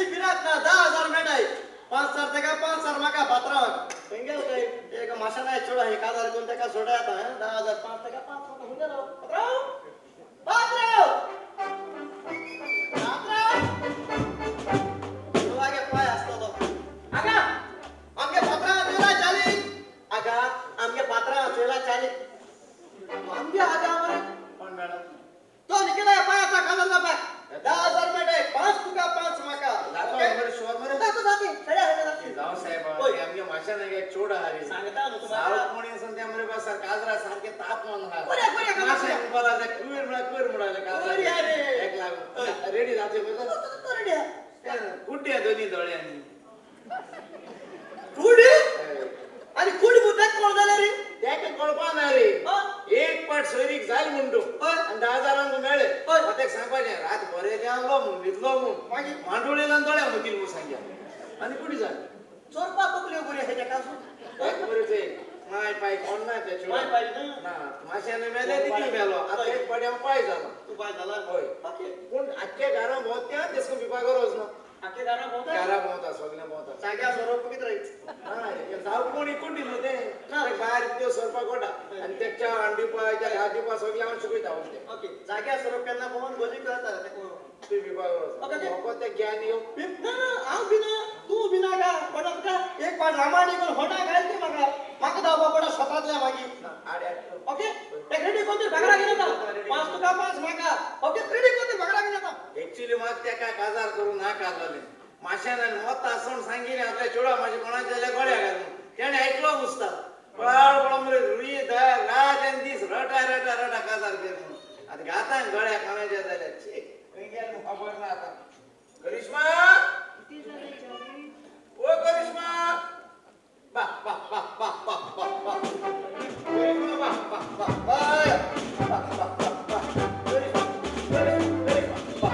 Actually बिरात ना 10,000 मेटाय 5,000 टका 5,000 माका पात्राव पेंगेल काय एक माशा नाही छोडा हे काजार कोणत्या का सोडा आता 10,000 5 टका 5 माका होऊन गेलो पात्राव पात्राव तुलागे पाय असतो तो आगा आमगे पात्रा तुला चाली आगा आमगे पात्रा तुला चाली आमगे आगा मरे कोण मॅडम तो निकला पायाचा काजरला पाय 10,000 मेटाय 5 टका 5 माका जातो मरे शोर मरे जातो सड्या हे जाऊ साहेब आमगे माशा नाही एक छोडा हरी सांगता ना तुम्हाला सावत कोणी संध्या मरे बस काजरा सारखे तापमान हा कोण्या माशा बोला त्या कुवेर मुडाले काजरा एक लाख रेडी जाते बस रेडी कुठे दोन्ही डोळ्यांनी कुडी आणि कुडी बुद्धात कोण झाले रे त्याके कळपाना रे एक पाट सोयरीक जाल म्हणतो आणि 10,000 मेळे मग सांगपाचे रात बरे आणलो मग विकलो मग मांडोळीला दोळ्या होतील मग सांग्या आणि कुठे जा चोरपा पकले गुरे हे कासू एक बरे ते माय पाय कोण नाही त्या माय पाय ना माशाने मेले तिथे मेलो आता एक पड्या पाय झाला तू पाय झाला होय ओके पण अख्खे गारा बहुत त्या त्यसको विभाग रोज ना आके गाना बोलता गारा बहुत सगळ्या बहुत जाग्या स्वरूप किती राहील हा जाऊ कोणी कुठे मध्ये ना बाहेर तो स्वरूपा कोटा आणि त्याच्या अंडी पाय त्या गादी पाय सगळ्या शिकवत आहोत ओके जाग्या स्वरूप त्यांना कोण बोली करतात ते विभाग रोज लोक ते ज्ञान येऊ ना आव बिना तू बिना का पडत का एक पाठ रामाणी कोण होणा घालते माका दाबा पडा स्वतःतल्या मागी ओके टेक्निक कोणती बगडा घेता 5 टका 5 माका ओके टेक्निक कोणती बगडा घेता ऍक्च्युअली मग त्या काय काजार करून हा काढले माशाने मत असं सांगितले आपल्या चोडा माझ्या कोणाच्या गळ्या घालून त्याने ऐकलं नुसता पळ पळमरे रुई दा रात आणि दिस रटा रटा रटा काजार करून आता गाता गळ्या खाण्याच्या झाल्या छे पेंगेल खबर ना आता करिश्मा ओ करिश्मा बा बा बा बा बा बा बा करिश्मा बा बा बा बाय बा बा बा Karishma Karishma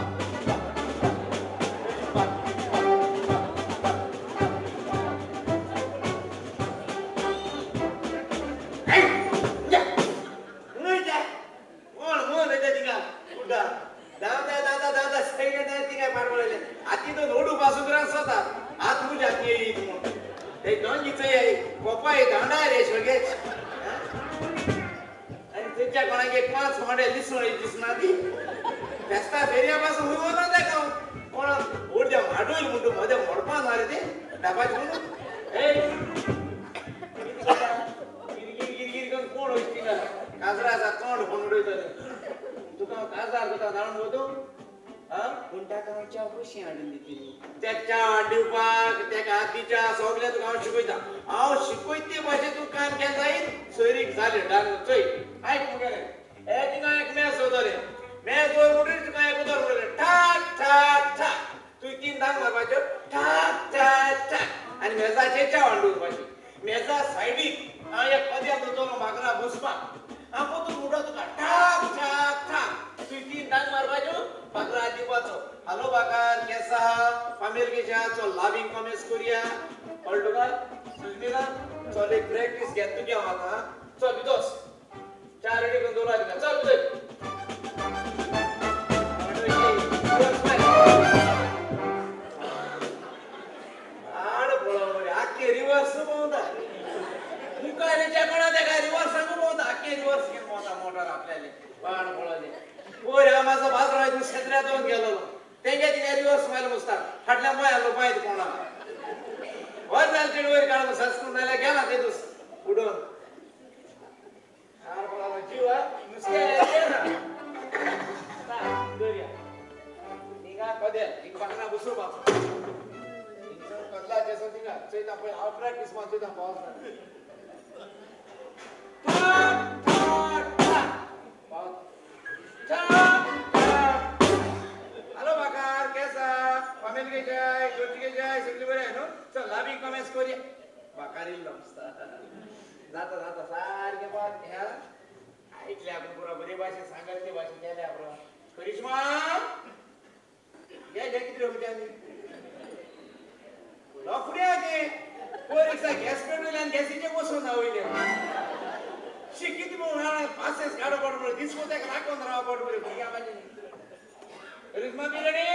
Karisma be ready?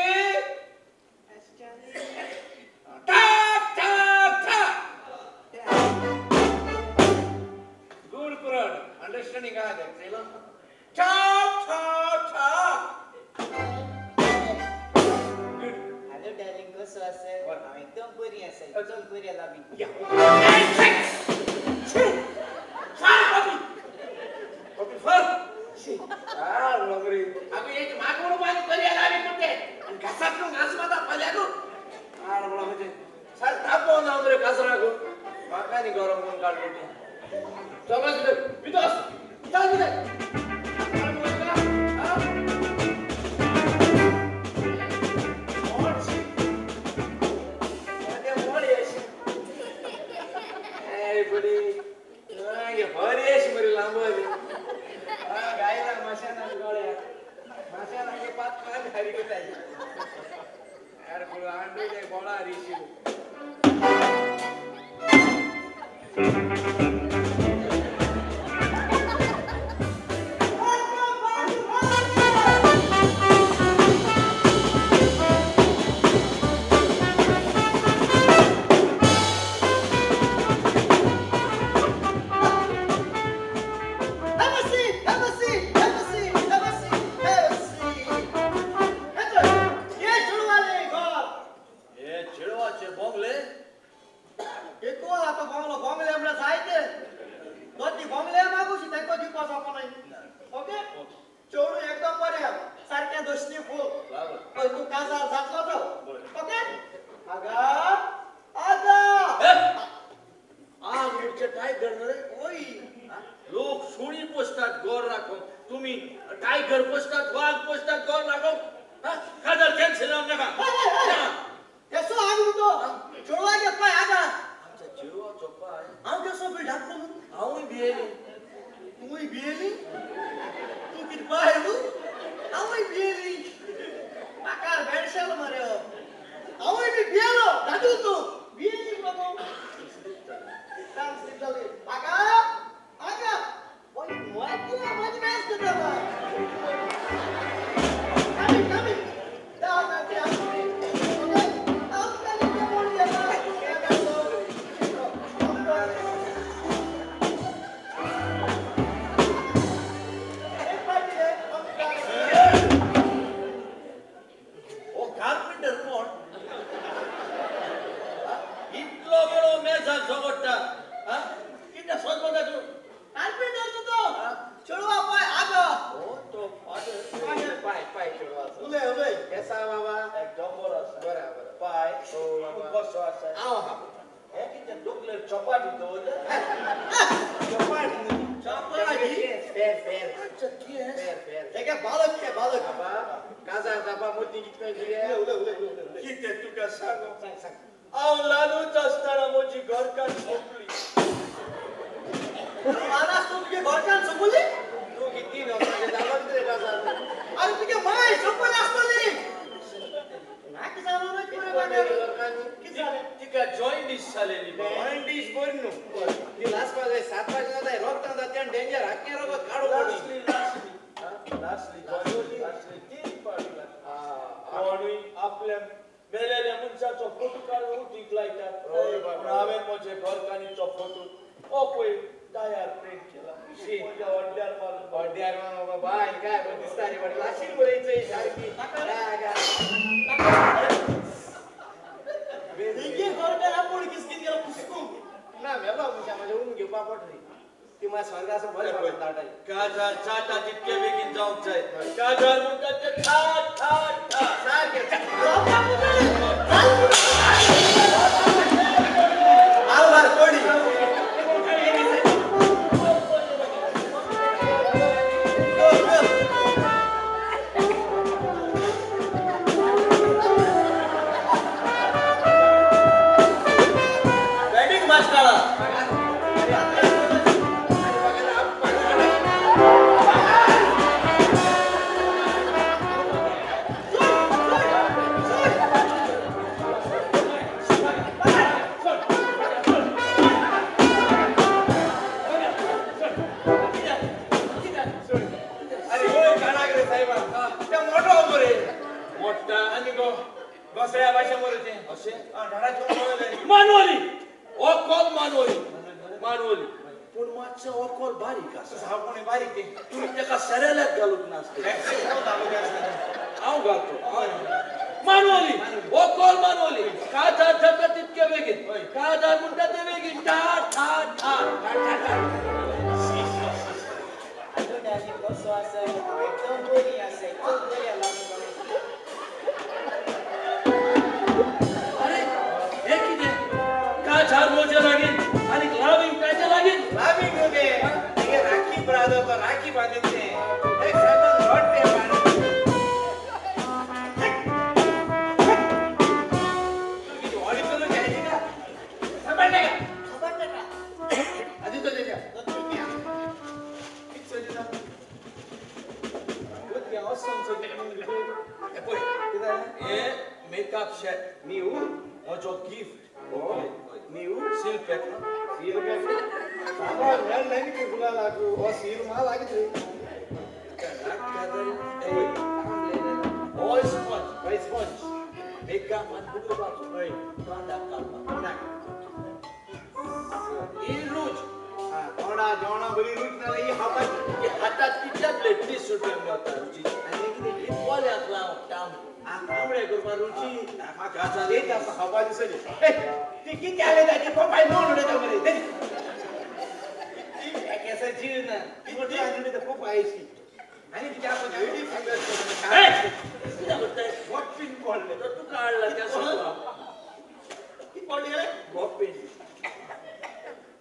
करी असे चल करूया दाबी बारीक आहे तुम्ही त्याला सऱ्याला घालून नसते आव घालतो मानवली ओ कोल मानवली काजार जगत इतके वेगीन काजार म्हणता ते वेगीन ठा ठा ठा आठवड्याची कसो असेल एकदम बोली असेल एकदम बोली अरे हे किती काजार मोजे लागेल आणि लाविंग कायचे लागेल लाविंग होते हे राखी ब्रादर पर राखी बांधितले एक साधन रोटे बांध किती वाडी करून घ्यायची का समजले का खबर का आधी तो देजा makeup set new mojo gift new seal पैक सील का सामा वेल नहीं के बुला लागू ओ सील मा लागित All sponge, by sponge. Makeup man buku baku, oi. Tanda kalma. In rouge. हां थोड़ा जोना बरी रूट ना लई हातात ये हातात किती प्लेट ती सुटे होता रुची. आणि किती लिपॉल यातला काम. आमळे गुरबा रुची. काचा देता हवा दिसली ती किती आले त्याची पप्पा नोंद होते मध्ये ती कैसा जीव ना ती मोठी आणली तर पप्पा आईशी आणि ती आपण रेडी फिंगर तुला बोलतोय व्हाट पिन कॉल्ड तर तू काढला त्या सोबा. ती कॉल्ड गेले बॉब पेन.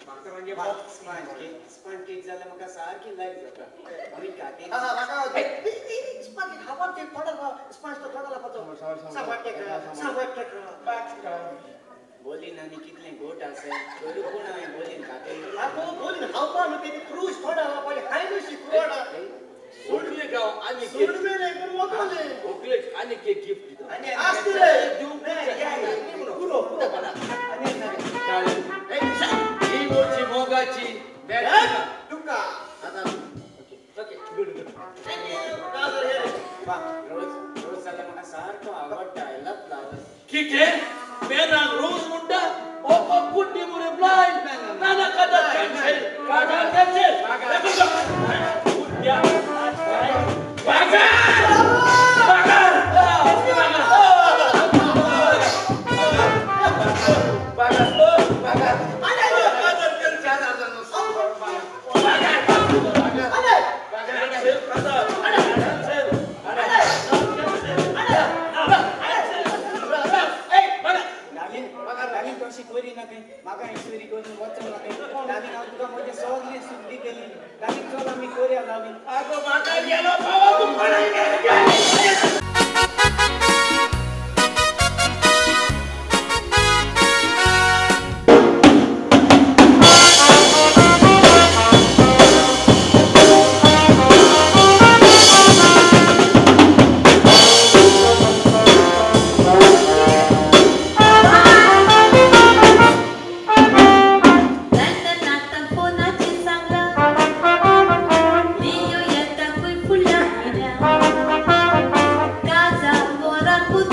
माकरांगे स्पॉन केक झालं मग सारखी लाईफ जाता मी काटे हा माका स्पॉन केक हवा केक थोडा स्पॉन्ज तो थोडा लापतो सावट केक बोली ना मी कितले गोट असेल बोलू कोण आहे बोली काटे आपण बोलीन हावपा मी ते क्रूज थोडा पाहिजे हाय नशी थोडा सोडले गाव आणि सोडले नाही पण मोकले ओकले आणि केक गिफ्ट दिला. आणि असते देऊ पुरो पुरो बना आणि ही मोठी मोगाची बॅग तुका आता ओके गुड गुड. काजर हे वा रोज झालं मला सारखं आवडतं लप लावत ठीक आहे मेरा रोज मुंडा ओपो कुट्टी मुरे ब्लाइंड नाना कादा कॅन्सल कादा कॅन्सल कुट्या बागा शिकवली ना काही मागा हिस्टरी करून वाचन ना काही दादी नाव तुका मध्ये सगळी सुद्धी केली दादी चला मी कोरिया लावली आगो मागा गेलो बाबा तू पळा Casa, mora com